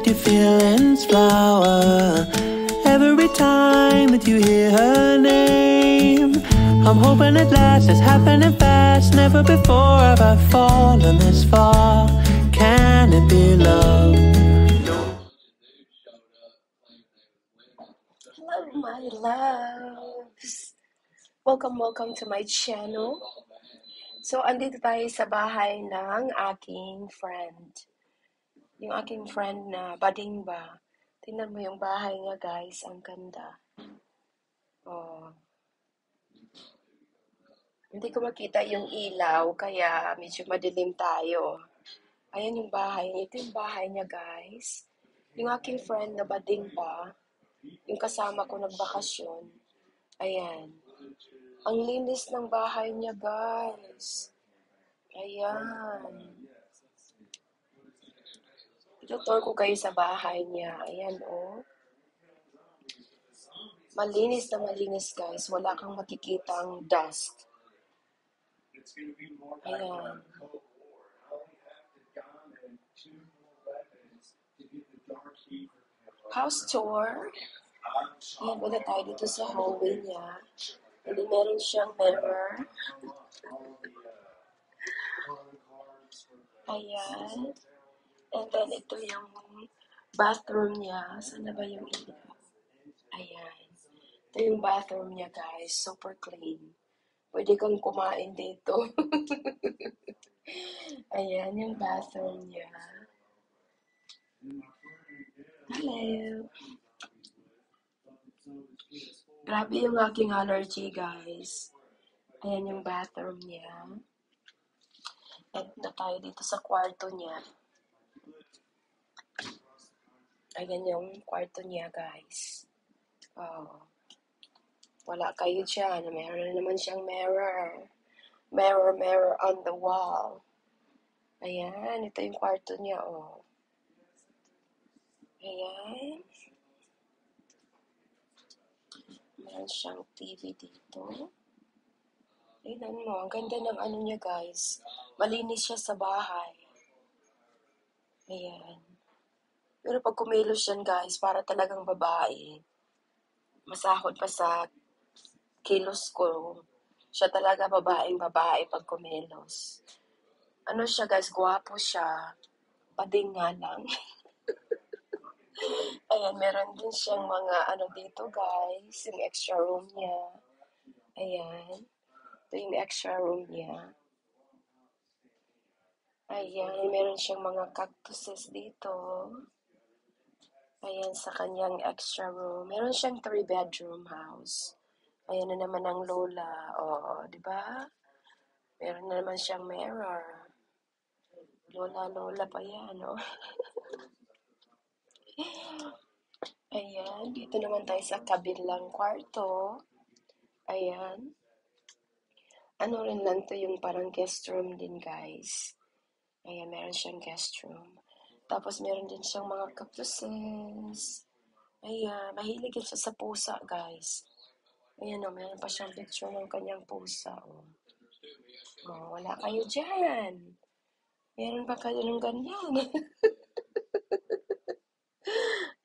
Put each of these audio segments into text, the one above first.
your feelings flower every time that you hear her name. I'm hoping at last it's happening fast. Never before have I fallen this far. Can it be love? Hello, my loves! Welcome to my channel. So, andito tayo sa bahay ng aking friend. Yung aking friend na bading ba. Tingnan mo yung bahay niya, guys. Ang ganda. Oh. Hindi ko makita yung ilaw, kaya medyo madilim tayo. Ayan yung bahay niya. Ito yung bahay niya, guys. Yung aking friend na bading ba, yung kasama ko nagbakasyon. Ayan. Ang linis ng bahay niya, guys. Ayan. Itutur ko kayo sa bahay niya. Ayan, oh. Malinis na malinis, guys. Wala kang makikitang dust. Ayan. House tour. Ayan, wala tayo dito sa hallway niya. And then meron siyang mirror. Ayan. And then ito yung bathroom niya. Saan na ba yung ilaw? Ayan. Ito yung bathroom niya, guys. Super clean. Pwede kang kumain dito. Ayan yung bathroom niya. Hello. Grabe yung aking allergy, guys. Ayan yung bathroom niya. At na tayo dito sa kwarto niya. Ayan yung kwarto niya, guys. Oh. Wala kayo dyan. Meron na naman siyang mirror. Mirror on the wall. Ayan. Ito yung kwarto niya, oh. Ayan. Meron siyang TV dito. Tignan mo. Ang ganda ng ano niya, guys. Malinis siya sa bahay. Ayan. Pero pag kumilos yan, guys, para talagang babae. Masahod pa sa kilos ko. Siya talaga babae pag kumilos. Ano siya, guys? Gwapo siya. Pading nga lang. Ayan, meron din siyang mga ano dito, guys. Yung extra room niya. Ayan. Ito yung extra room niya. Ayan, meron siyang mga cactuses dito. Ayan, sa kanyang extra room. Meron siyang 3-bedroom house. Ayan na naman ang lola. O, di ba? Meron na naman siyang mirror. Lola pa yan, no? Ayan, dito naman tayo sa kabilang kwarto. Ayan. Ano rin lang to yung parang guest room din, guys. Ayan, meron siyang guest room. Tapos meron din siyang mga cactuses. Ayan, mahilig siya sa pusa, guys. Ayan o, meron pa siyang picture ng kanyang pusa. Oh, wala kayo dyan. Meron pa kayo ng ganyan.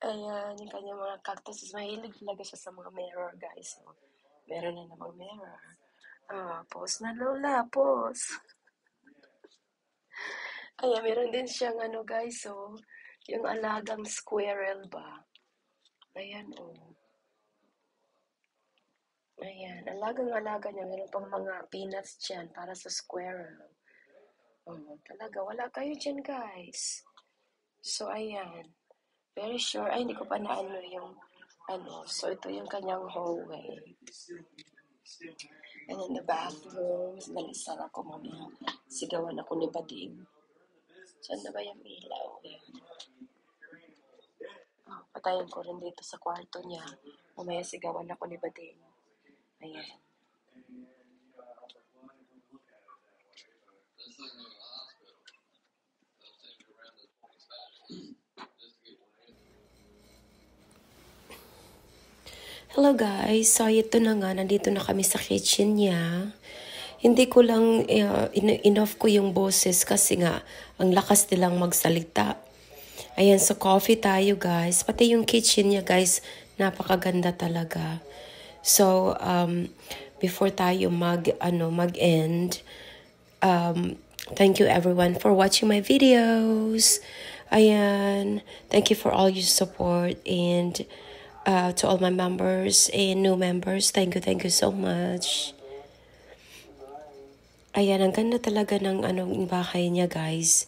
Ayan, yung kanyang mga cactuses. Mahilig talaga siya sa mga mirror, guys. Oh, meron na namang mirror. Pause na, Lola. Pause. Ayan, meron din siyang ano, guys. Oh, yung alagang squirrel ba? Ayan, oh. Ayan, alagang-alaga niya. Meron pang mga peanuts dyan para sa squirrel. Oh, talaga. Wala kayo dyan, guys. So, ayan. Very sure. Ay, hindi ko pa naano yung ano. So, ito yung kanyang hallway. And then the bathroom. Nalisara ko mamaya. Sigawan ako ni Bading. Saan na ba yung ilaw? Oh, patayin ko rin dito sa kwarto niya. Mamaya sigawan ako ni Bading. Ayan. Hello guys, so ito na nga, nandito na kami sa kitchen niya. Hindi ko lang enough ko yung boses kasi nga ang lakas nilang magsalita. Ayan, so coffee tayo guys. Pati yung kitchen niya guys, napakaganda talaga. So, before tayo mag-end, thank you everyone for watching my videos. Ayan, thank you for all your support, and to all my members and new members, thank you so much. Ayan, ang ganda talaga ng bahay niya guys.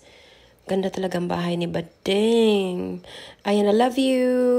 Ganda talaga ang bahay ni Bading. Ayan, I love you.